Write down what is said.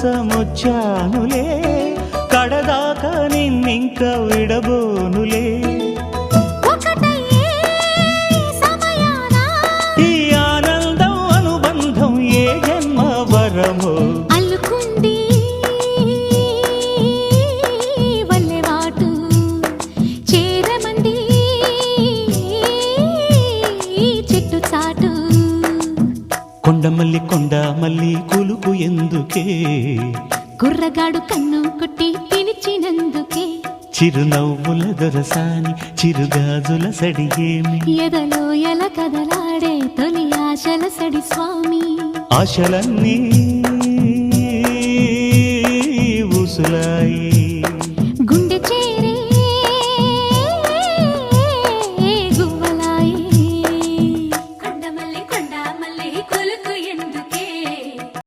కోసమొచ్చానులే కడదాకా నిన్నింక విడబోనులే ఈ ఆనందం అనుబంధం ఏ జన్మ వరమో అల్లుకుంది వల్లెవాటు చేరమంది చెట్టు చాటు కొండమల్లి కొండ మల్లి కులుకు ఎందుకే కుర్రగాడు కన్ను కొట్టి పిలిచినందుకే చిరునవ్వుల దొరసాని చిరుగాజుల సడియేమి ఎదలో ఎల కదలాడే తొలి ఆశల సడి స్వామి ఆశలన్నీ